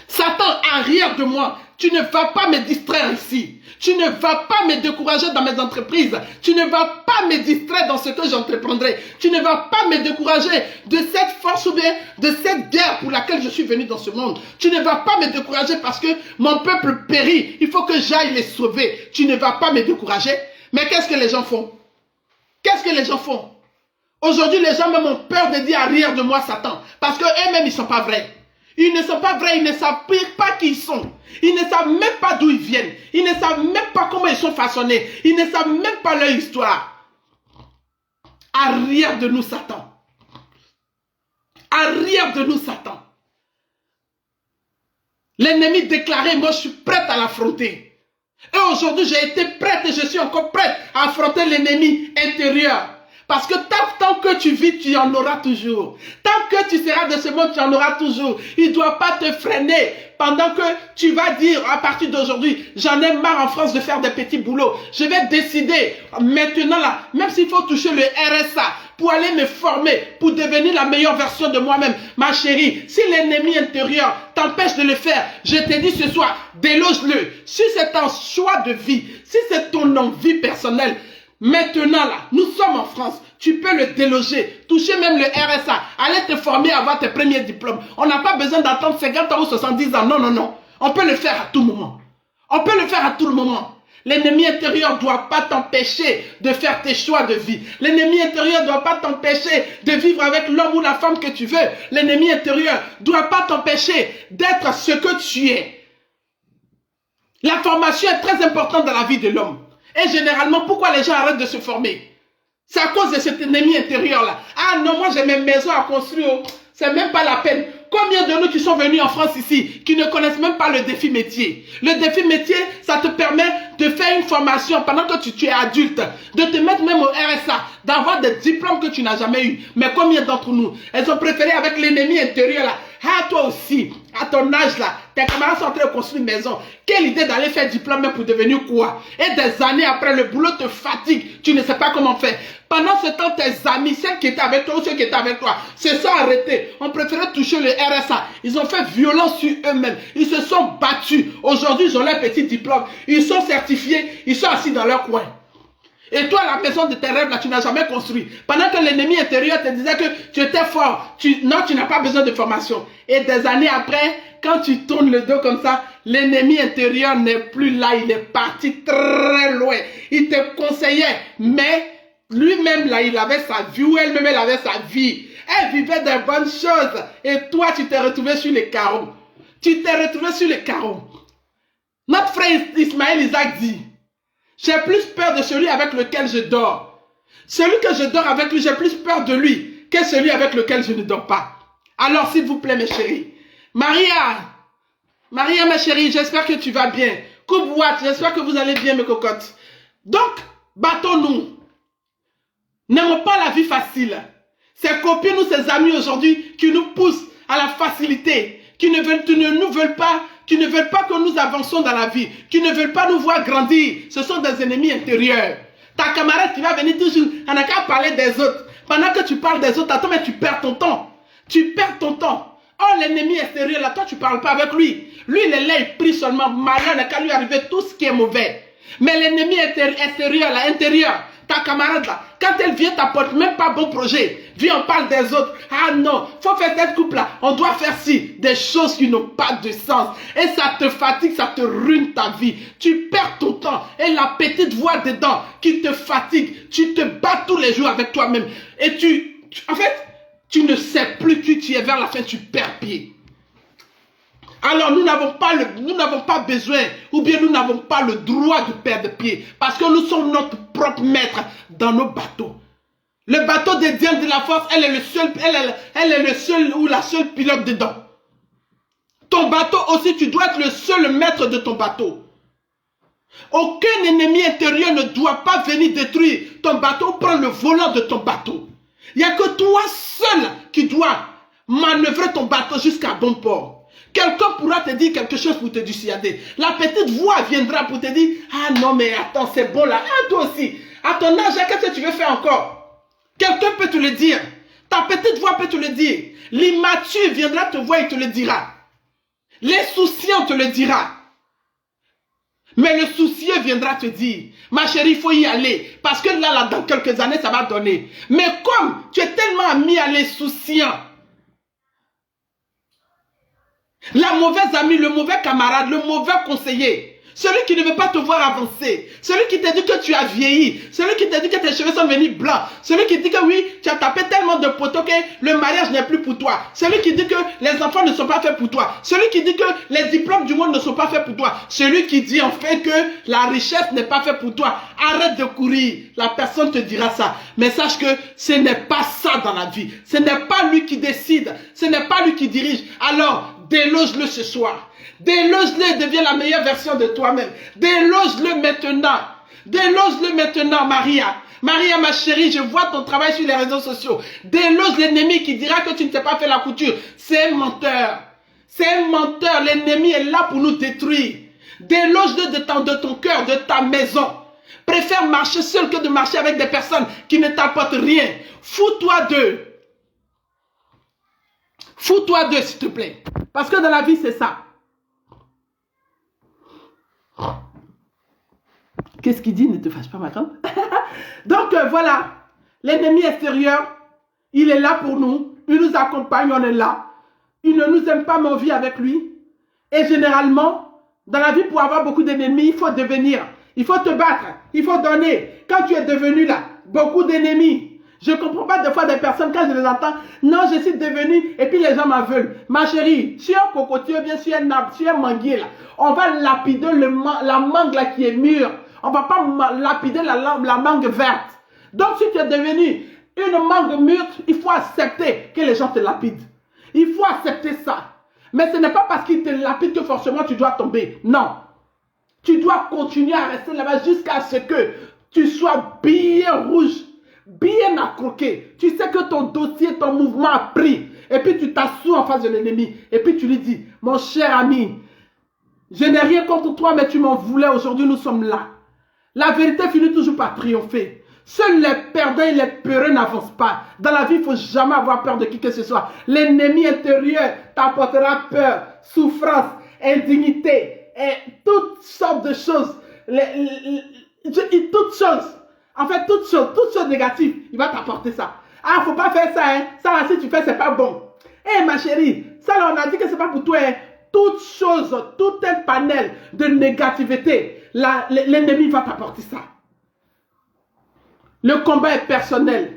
Satan, arrière de moi. Tu ne vas pas me distraire ici. Tu ne vas pas me décourager dans mes entreprises. Tu ne vas pas me distraire dans ce que j'entreprendrai. Tu ne vas pas me décourager de cette force ou bien de cette guerre pour laquelle je suis venu dans ce monde. Tu ne vas pas me décourager parce que mon peuple périt. Il faut que j'aille les sauver. Tu ne vas pas me décourager. Mais qu'est-ce que les gens font? Qu'est-ce que les gens font? Aujourd'hui, les gens même ont peur de dire arrière de moi Satan. Parce qu'eux-mêmes, ils ne sont pas vrais. Ils ne sont pas vrais, ils ne savent pas qui ils sont. Ils ne savent même pas d'où ils viennent. Ils ne savent même pas comment ils sont façonnés. Ils ne savent même pas leur histoire. Arrière de nous, Satan. Arrière de nous, Satan. L'ennemi déclaré, moi je suis prête à l'affronter. Et aujourd'hui, j'ai été prête et je suis encore prête à affronter l'ennemi intérieur. Parce que tant que tu vis, tu en auras toujours. Tant que tu seras de ce monde, tu en auras toujours. Il ne doit pas te freiner pendant que tu vas dire à partir d'aujourd'hui, j'en ai marre en France de faire des petits boulots. Je vais décider maintenant là, même s'il faut toucher le RSA pour aller me former, pour devenir la meilleure version de moi-même. Ma chérie, si l'ennemi intérieur t'empêche de le faire, je te dis ce soir, déloge-le. Si c'est un choix de vie, si c'est ton envie personnelle, maintenant là, nous sommes en France, tu peux le déloger, toucher même le RSA, aller te former, avoir tes premiers diplômes. On n'a pas besoin d'attendre 50 ans ou 70 ans, non, non, non. On peut le faire à tout moment. On peut le faire à tout le moment. L'ennemi intérieur ne doit pas t'empêcher de faire tes choix de vie. L'ennemi intérieur ne doit pas t'empêcher de vivre avec l'homme ou la femme que tu veux. L'ennemi intérieur ne doit pas t'empêcher d'être ce que tu es. La formation est très importante dans la vie de l'homme. Et généralement, pourquoi les gens arrêtent de se former? C'est à cause de cet ennemi intérieur-là. Ah non, moi j'ai mes maisons à construire. C'est même pas la peine. Combien de nous qui sont venus en France ici, qui ne connaissent même pas le défi métier? Le défi métier, ça te permet de faire une formation pendant que tu es adulte, de te mettre même au RSA, d'avoir des diplômes que tu n'as jamais eu. Mais combien d'entre nous, elles ont préféré avec l'ennemi intérieur là? Ah, toi aussi, à ton âge là, tes camarades sont en train de construire une maison. Quelle idée d'aller faire diplôme pour devenir quoi? Et des années après, le boulot te fatigue, tu ne sais pas comment faire. Pendant ce temps, tes amis, ceux qui étaient avec toi ou ceux qui étaient avec toi, se sont arrêtés. On préférait toucher le RSA. Ils ont fait violence sur eux-mêmes. Ils se sont battus. Aujourd'hui, ils ont leur petit diplôme. Ils sont certifiés. Ils sont assis dans leur coin. Et toi, la maison de tes rêves, là, tu n'as jamais construit. Pendant que l'ennemi intérieur te disait que tu étais fort. Non, tu n'as pas besoin de formation. Et des années après, quand tu tournes le dos comme ça, l'ennemi intérieur n'est plus là. Il est parti très loin. Il te conseillait. Mais lui-même, là, il avait sa vie. Ou elle-même, elle avait sa vie. Elle vivait des bonnes choses. Et toi, tu t'es retrouvé sur les carreaux. Tu t'es retrouvé sur les carreaux. Notre frère Ismaël Isaac dit, J'ai plus peur de celui avec lequel je dors. Celui que je dors avec lui, j'ai plus peur de lui que celui avec lequel je ne dors pas. Alors, s'il vous plaît, mes chéris. Maria, ma chérie, j'espère que tu vas bien. Coupe Watt, j'espère que vous allez bien, mes cocottes. Donc, battons-nous. N'aimons pas la vie facile. Ces copines ou ces amis aujourd'hui qui nous poussent à la facilité, qui ne nous veulent pas que nous avancions dans la vie, qui ne veulent pas nous voir grandir. Ce sont des ennemis intérieurs. Ta camarade qui va venir toujours, on n'a qu'à parler des autres. Pendant que tu parles des autres, attends, mais tu perds ton temps. Tu perds ton temps. Oh, l'ennemi extérieur, là, toi, tu ne parles pas avec lui. Lui, il est là, il prie seulement. Malheur n'a qu'à lui arriver tout ce qui est mauvais. Mais l'ennemi extérieur, là, intérieur, ta camarade, là, quand elle vient, t'apporte même pas bon projet. Viens, on parle des autres. Ah non, faut faire cette couple-là. On doit faire ci. Des choses qui n'ont pas de sens. Et ça te fatigue, ça te ruine ta vie. Tu perds ton temps. Et la petite voix dedans qui te fatigue. Tu te bats tous les jours avec toi-même. Et en fait, tu ne sais plus qui tu es. Vers la fin, tu perds pied. Alors nous n'avons pas besoin, ou bien nous n'avons pas le droit de perdre pied, parce que nous sommes notre propre maître dans nos bateaux. Le bateau de Diane de la Force, elle est le seul ou la seule pilote dedans. Ton bateau aussi, tu dois être le seul maître de ton bateau. Aucun ennemi intérieur ne doit pas venir détruire ton bateau, prendre le volant de ton bateau. Il n'y a que toi seul qui dois manœuvrer ton bateau jusqu'à bon port. Quelqu'un pourra te dire quelque chose pour te dissuader. La petite voix viendra pour te dire, ah non mais attends, c'est bon là. Ah toi aussi, à ton âge, qu'est-ce que tu veux faire encore? Quelqu'un peut te le dire. Ta petite voix peut te le dire. L'immature viendra te voir et te le dira. L'insouciant te le dira. Mais le soucieux viendra te dire, ma chérie, il faut y aller. Parce que là, dans quelques années, ça va donner. Mais comme tu es tellement mis à l'insouciant, la mauvaise amie, le mauvais camarade, le mauvais conseiller, celui qui ne veut pas te voir avancer, celui qui te dit que tu as vieilli, celui qui te dit que tes cheveux sont devenus blancs, celui qui dit que oui, tu as tapé tellement de poteaux que le mariage n'est plus pour toi, celui qui dit que les enfants ne sont pas faits pour toi, celui qui dit que les diplômes du monde ne sont pas faits pour toi, celui qui dit en fait que la richesse n'est pas faite pour toi. Arrête de courir, la personne te dira ça. Mais sache que ce n'est pas ça dans la vie. Ce n'est pas lui qui décide, ce n'est pas lui qui dirige. Alors, déloge-le ce soir. Déloge-le, deviens la meilleure version de toi-même. Déloge-le maintenant. Déloge-le maintenant, Maria. Maria, ma chérie, je vois ton travail sur les réseaux sociaux. Déloge l'ennemi qui dira que tu ne t'es pas fait la couture. C'est un menteur. C'est un menteur. L'ennemi est là pour nous détruire. Déloge-le de ton cœur, de ta maison. Préfère marcher seul que de marcher avec des personnes qui ne t'apportent rien. Fous-toi d'eux. Fous-toi d'eux, s'il te plaît. Parce que dans la vie, c'est ça. Qu'est-ce qu'il dit? Ne te fâche pas, ma grande. Donc, voilà. L'ennemi extérieur, il est là pour nous. Il nous accompagne, on est là. Il ne nous aime pas, mais on vit avec lui. Et généralement, dans la vie, pour avoir beaucoup d'ennemis, il faut devenir. Il faut te battre. Il faut donner. Quand tu es devenu là, beaucoup d'ennemis. Je ne comprends pas des fois des personnes, quand je les entends, non, je suis devenu, et puis les gens m'en veulent. Ma chérie, si un cocotier, bien sûr, un arbre, si un manguier là, on va lapider la mangue là qui est mûre. On ne va pas lapider la mangue verte. Donc, si tu es devenu une mangue mûre, il faut accepter que les gens te lapident. Il faut accepter ça. Mais ce n'est pas parce qu'ils te lapident que forcément tu dois tomber. Non. Tu dois continuer à rester là-bas jusqu'à ce que tu sois bien rouge, bien accroqué. Tu sais que ton dossier, ton mouvement a pris. Et puis tu t'assois en face de l'ennemi. Et puis tu lui dis, mon cher ami, je n'ai rien contre toi, mais tu m'en voulais. Aujourd'hui, nous sommes là. La vérité finit toujours par triompher. Seuls les perdants et les peureux n'avancent pas. Dans la vie, il ne faut jamais avoir peur de qui que ce soit. L'ennemi intérieur t'apportera peur, souffrance, indignité et toutes sortes de choses. Toutes choses. En fait, toutes choses négatives, il va t'apporter ça. Ah, il ne faut pas faire ça, hein. Ça, là, si tu fais, c'est pas bon. Eh, ma chérie, ça, là, on a dit que c'est pas pour toi, hein. Toutes choses, tout un panel de négativité, l'ennemi va t'apporter ça. Le combat est personnel.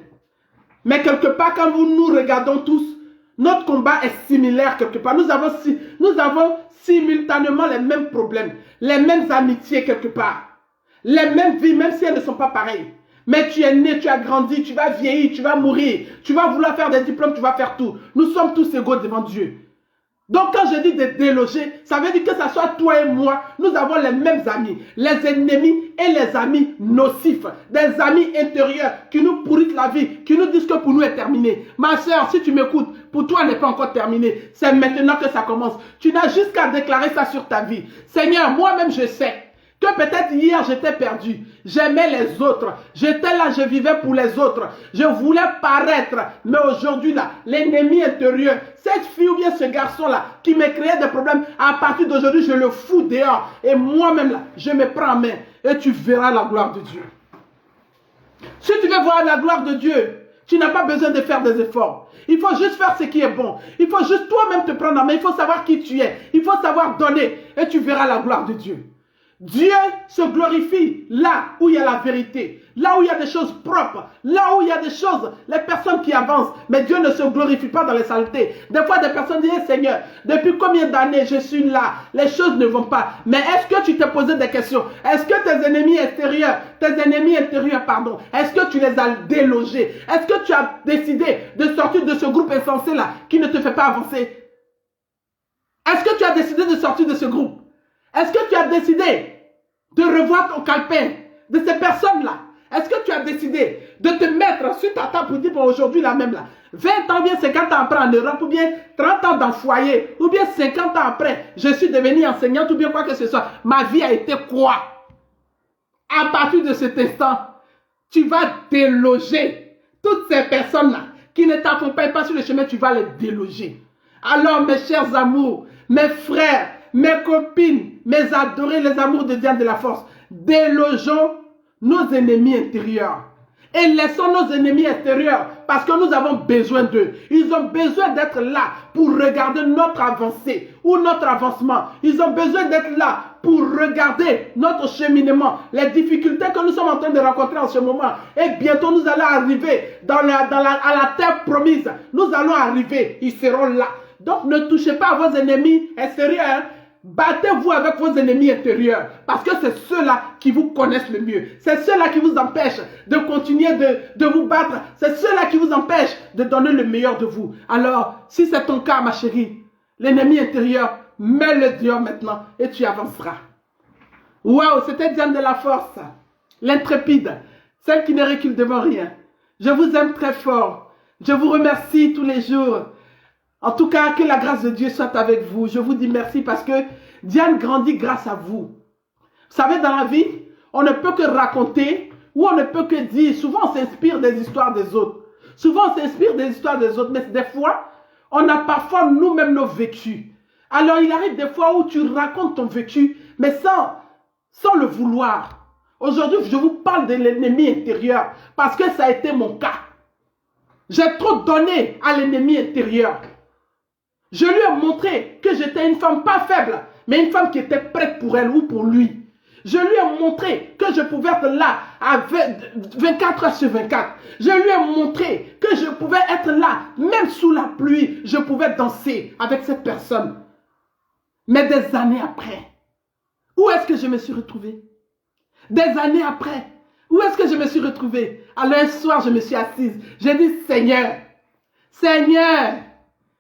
Mais quelque part, quand nous regardons tous, notre combat est similaire quelque part. Nous avons simultanément les mêmes problèmes, les mêmes amitiés quelque part. les mêmes vies, même si elles ne sont pas pareilles. Mais tu es né, tu as grandi, tu vas vieillir, tu vas mourir, tu vas vouloir faire des diplômes, tu vas faire tout. Nous sommes tous égaux devant Dieu. Donc quand je dis de déloger, ça veut dire que ce soit toi et moi, nous avons les mêmes amis, les ennemis et les amis nocifs, des amis intérieurs qui nous pourrissent la vie, qui nous disent que pour nous est terminé. Ma soeur, si tu m'écoutes, pour toi n'est pas encore terminé, c'est maintenant que ça commence. Tu n'as juste qu'à déclarer ça sur ta vie. Seigneur, moi-même je sais que peut-être hier j'étais perdu, j'aimais les autres, j'étais là, je vivais pour les autres, je voulais paraître, mais aujourd'hui là, l'ennemi intérieur, cette fille ou bien ce garçon là, qui me créait des problèmes, à partir d'aujourd'hui je le fous dehors, et moi-même là, je me prends en main, et tu verras la gloire de Dieu. Si tu veux voir la gloire de Dieu, tu n'as pas besoin de faire des efforts. Il faut juste faire ce qui est bon. Il faut juste toi-même te prendre en main, il faut savoir qui tu es, il faut savoir donner, et tu verras la gloire de Dieu. Dieu se glorifie là où il y a la vérité, là où il y a des choses propres, là où il y a des choses, les personnes qui avancent. Mais Dieu ne se glorifie pas dans les saletés. Des fois, des personnes disent, Seigneur, depuis combien d'années je suis là, les choses ne vont pas. Mais est-ce que tu t'es posé des questions? Est-ce que tes ennemis intérieurs, est-ce que tu les as délogés? Est-ce que tu as décidé de sortir de ce groupe insensé là qui ne te fait pas avancer? Est-ce que tu as décidé de sortir de ce groupe? Est-ce que tu as décidé de revoir ton calepin de ces personnes-là? Est-ce que tu as décidé de te mettre sur ta table pour dire, bon, aujourd'hui, là même, là, 20 ans, ou bien 50 ans après en Europe, ou bien 30 ans dans le foyer, ou bien 50 ans après, je suis devenue enseignante, ou bien quoi que ce soit. Ma vie a été quoi? À partir de cet instant, tu vas déloger toutes ces personnes-là qui ne t'accompagnent pas sur le chemin, tu vas les déloger. Alors, mes chers amours, mes frères, mes copines, mes adorés, les amours de Diane de la Force, délogeons nos ennemis intérieurs. Et laissons nos ennemis intérieurs parce que nous avons besoin d'eux. Ils ont besoin d'être là pour regarder notre avancée ou notre avancement. Ils ont besoin d'être là pour regarder notre cheminement, les difficultés que nous sommes en train de rencontrer en ce moment. Et bientôt nous allons arriver à la terre promise. Nous allons arriver, ils seront là. Donc ne touchez pas à vos ennemis extérieurs. Battez-vous avec vos ennemis intérieurs parce que c'est ceux-là qui vous connaissent le mieux. C'est ceux-là qui vous empêchent de continuer de vous battre. C'est ceux-là qui vous empêchent de donner le meilleur de vous. Alors, si c'est ton cas, ma chérie, l'ennemi intérieur, mets-le dehors maintenant et tu avanceras. Waouh, c'était Diane de la Force, l'intrépide, celle qui ne recule devant rien. Je vous aime très fort. Je vous remercie tous les jours. En tout cas, que la grâce de Dieu soit avec vous. Je vous dis merci parce que Diane grandit grâce à vous. Vous savez, dans la vie, on ne peut que raconter ou on ne peut que dire. Souvent, on s'inspire des histoires des autres. Souvent, on s'inspire des histoires des autres. Mais des fois, on a parfois nous-mêmes nos vécus. Alors, il arrive des fois où tu racontes ton vécu, mais sans le vouloir. Aujourd'hui, je vous parle de l'ennemi intérieur parce que ça a été mon cas. J'ai trop donné à l'ennemi intérieur. Je lui ai montré que j'étais une femme pas faible, mais une femme qui était prête pour elle ou pour lui. Je lui ai montré que je pouvais être là à 24 heures sur 24. Je lui ai montré que je pouvais être là, même sous la pluie, je pouvais danser avec cette personne. Mais des années après, où est-ce que je me suis retrouvée? Des années après, où est-ce que je me suis retrouvée? Alors un soir, je me suis assise. J'ai dit, Seigneur, Seigneur,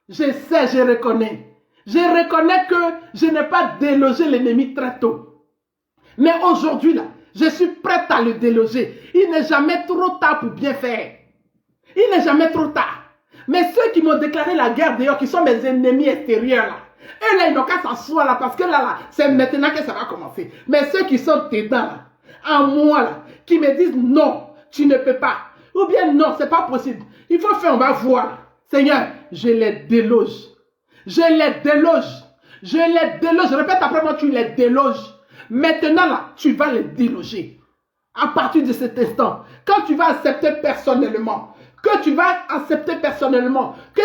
je sais, je reconnais. Je reconnais que je n'ai pas délogé l'ennemi très tôt. Mais aujourd'hui, là, je suis prête à le déloger. Il n'est jamais trop tard pour bien faire. Il n'est jamais trop tard. Mais ceux qui m'ont déclaré la guerre dehors, qui sont mes ennemis extérieurs, là, eux, là, ils n'ont qu'à s'asseoir là, parce que là, c'est maintenant que ça va commencer. Mais ceux qui sont dedans, là, en moi, là, qui me disent non, tu ne peux pas. Ou bien non, c'est pas possible. Il faut faire, on va voir. Seigneur, je les déloge. Je les déloge. Je les déloge. Répète après moi, tu les déloges. Maintenant là, tu vas les déloger. À partir de cet instant, quand tu vas accepter personnellement, que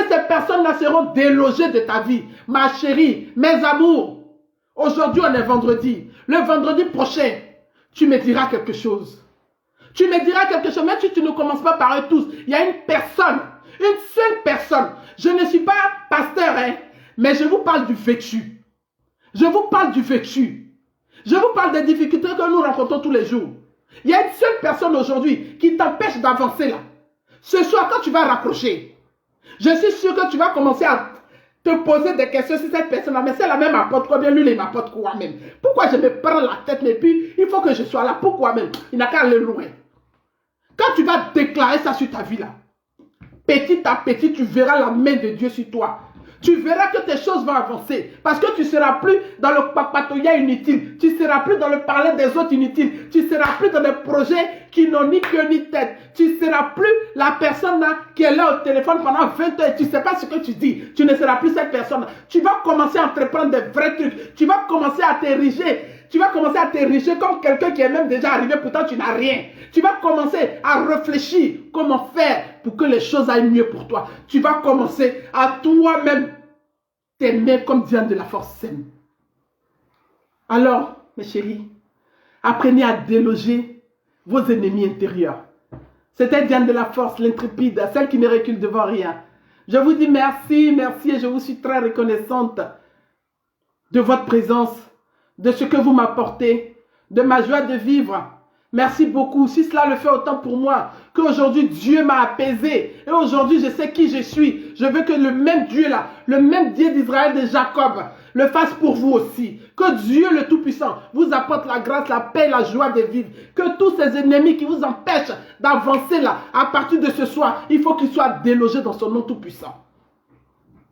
ces personnes-là seront délogées de ta vie. Ma chérie, mes amours, aujourd'hui on est vendredi. Le vendredi prochain, tu me diras quelque chose. Tu me diras quelque chose, même si tu ne commences pas par eux tous. Il y a une personne, une seule personne. Je ne suis pas pasteur, hein, mais je vous parle du vécu. Je vous parle du vécu. Je vous parle des difficultés que nous rencontrons tous les jours. Il y a une seule personne aujourd'hui qui t'empêche d'avancer là. Ce soir, quand tu vas raccrocher, je suis sûr que tu vas commencer à te poser des questions sur cette personne-là. Mais celle-là même m'apporte quoi? Bien lui, il m'apporte quoi même? Pourquoi je me prends la tête? Mais puis, il faut que je sois là. Pourquoi même? Il n'a qu'à aller loin. Quand tu vas déclarer ça sur ta vie là, petit à petit, tu verras la main de Dieu sur toi. Tu verras que tes choses vont avancer. Parce que tu ne seras plus dans le papatouillat inutile. Tu ne seras plus dans le parler des autres inutiles. Tu ne seras plus dans des projets qui n'ont ni queue ni tête. Tu ne seras plus la personne là qui est là au téléphone pendant 20 heures et tu ne sais pas ce que tu dis. Tu ne seras plus cette personne. Tu vas commencer à entreprendre des vrais trucs. Tu vas commencer à t'ériger. Tu vas commencer à t'ériger comme quelqu'un qui est même déjà arrivé, pourtant tu n'as rien. Tu vas commencer à réfléchir comment faire pour que les choses aillent mieux pour toi. Tu vas commencer à toi-même t'aimer comme Diane de la Force s'aime. Alors, mes chéris, apprenez à déloger vos ennemis intérieurs. C'était Diane de la Force, l'intrépide, celle qui ne recule devant rien. Je vous dis merci, merci et je vous suis très reconnaissante de votre présence, de ce que vous m'apportez, de ma joie de vivre. Merci beaucoup. Si cela le fait autant pour moi, qu'aujourd'hui Dieu m'a apaisé et aujourd'hui je sais qui je suis. Je veux que le même Dieu là, le même Dieu d'Israël, de Jacob, le fasse pour vous aussi. Que Dieu le Tout-Puissant vous apporte la grâce, la paix, la joie de vivre. Que tous ces ennemis qui vous empêchent d'avancer là, à partir de ce soir, il faut qu'ils soient délogés dans son nom Tout-Puissant.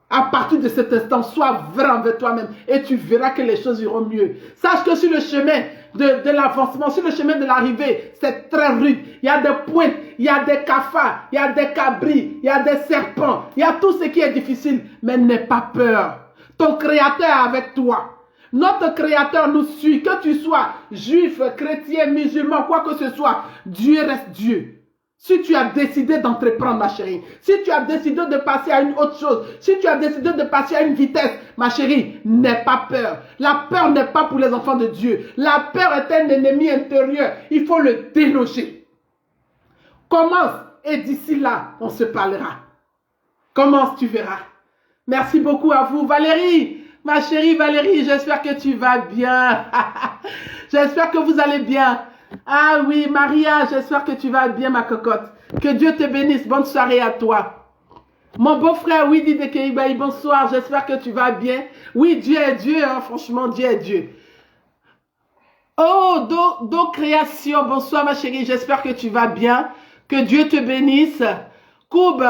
À partir de cet instant, sois vrai envers toi-même et tu verras que les choses iront mieux. Sache que sur le chemin de l'avancement, sur le chemin de l'arrivée, c'est très rude. Il y a des pointes, il y a des cafards, il y a des cabris, il y a des serpents, il y a tout ce qui est difficile. Mais n'aie pas peur. Ton Créateur est avec toi. Notre Créateur nous suit. Que tu sois juif, chrétien, musulman, quoi que ce soit, Dieu reste Dieu. Si tu as décidé d'entreprendre, ma chérie, si tu as décidé de passer à une autre chose, si tu as décidé de passer à une vitesse, ma chérie, n'aie pas peur. La peur n'est pas pour les enfants de Dieu. La peur est un ennemi intérieur. Il faut le déloger. Commence et d'ici là, on se parlera. Commence, tu verras. Merci beaucoup à vous. Valérie, ma chérie Valérie, j'espère que tu vas bien. J'espère que vous allez bien. Ah oui, Maria, j'espère que tu vas bien, ma cocotte. Que Dieu te bénisse. Bonne soirée à toi. Mon beau-frère, oui, dit de Keibaï, bonsoir. J'espère que tu vas bien. Oui, Dieu est Dieu, hein, franchement, Dieu est Dieu. Oh, Do Création, bonsoir, ma chérie. J'espère que tu vas bien. Que Dieu te bénisse. Koub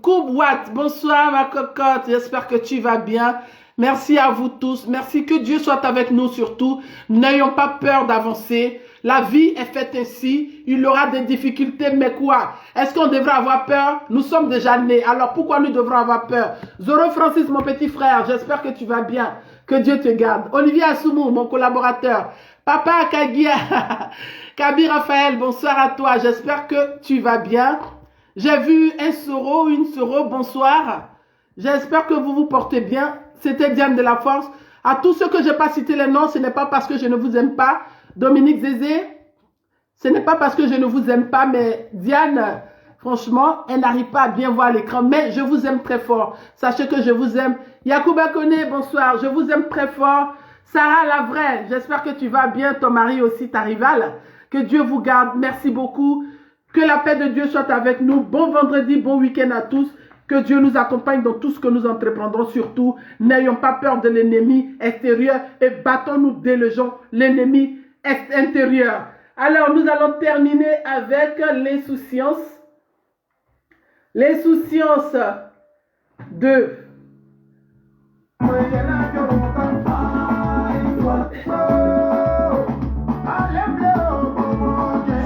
Watt, bonsoir, ma cocotte. J'espère que tu vas bien. Merci à vous tous. Merci que Dieu soit avec nous surtout. N'ayons pas peur d'avancer. La vie est faite ainsi. Il y aura des difficultés, mais quoi? Est-ce qu'on devrait avoir peur? Nous sommes déjà nés. Alors pourquoi nous devrons avoir peur? Zoro Francis, mon petit frère, j'espère que tu vas bien. Que Dieu te garde. Olivier Assoumou, mon collaborateur. Papa Kagia. Kabi Raphaël, bonsoir à toi. J'espère que tu vas bien. J'ai vu un Soro, une Soro, bonsoir. J'espère que vous vous portez bien. C'était Diane de la Force. À tous ceux que je n'ai pas cité les noms, ce n'est pas parce que je ne vous aime pas. Dominique Zézé, ce n'est pas parce que je ne vous aime pas, mais Diane, franchement, elle n'arrive pas à bien voir l'écran, mais je vous aime très fort. Sachez que je vous aime. Yacouba Kone, bonsoir, je vous aime très fort. Sarah la vraie, j'espère que tu vas bien, ton mari aussi, ta rivale. Que Dieu vous garde, merci beaucoup. Que la paix de Dieu soit avec nous. Bon vendredi, bon week-end à tous. Que Dieu nous accompagne dans tout ce que nous entreprendrons. Surtout, n'ayons pas peur de l'ennemi extérieur et battons-nous, délogeons l'ennemi intérieur. Alors, nous allons terminer avec l'insouciance. L'insouciance de...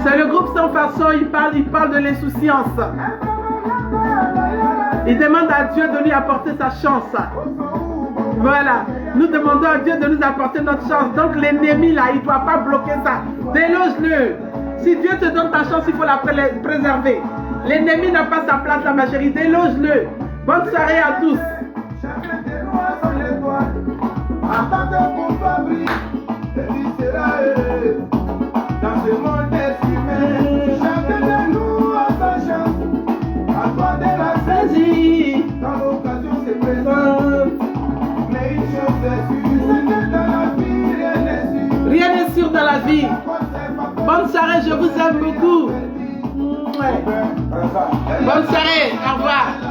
C'est le groupe Sans Façon, il parle de l'insouciance. Il demande à Dieu de lui apporter sa chance. Voilà. Nous demandons à Dieu de nous apporter notre chance. Donc l'ennemi là, il ne doit pas bloquer ça. Déloge-le. Si Dieu te donne ta chance, il faut la préserver. L'ennemi n'a pas sa place là, ma chérie. Déloge-le. Bonne soirée à tous. Chacun de nous a son étoile. Attends que pour fabrique, tu seras heureux. Dans ce monde estimé, chacun de nous a sa chance. À toi de la saisir. Quand l'occasion se présente. Mais une chose est sûre, c'est que dans la vie, rien n'est sûr. Rien n'est Je vous aime beaucoup. Bonne soirée. Au revoir.